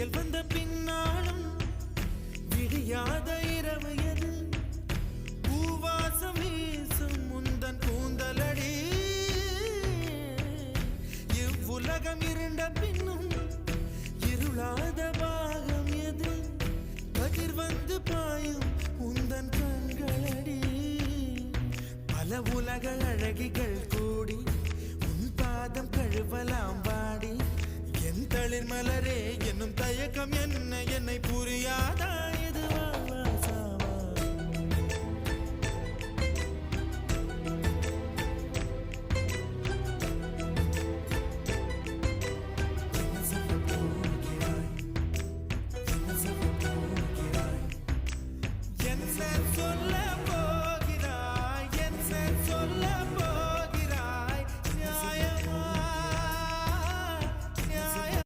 விடியல் வந்த பின்னாலும் விடியாத இரவு எது பூவாசம் வீசும் முந்தன் கூந்தலடி இவ்வுலகம் இருண்ட பின்னும் இருளாத பாகம் எது கதிர் வந்து பாயும் உந்தன் கண்களடி பல உலக அழகிகள் கூடி உன் பாதம் கழுவலாம் வாடி என் தளிர் மலரே என்னும் தயக்கம் என்ன என்னை புரியாதா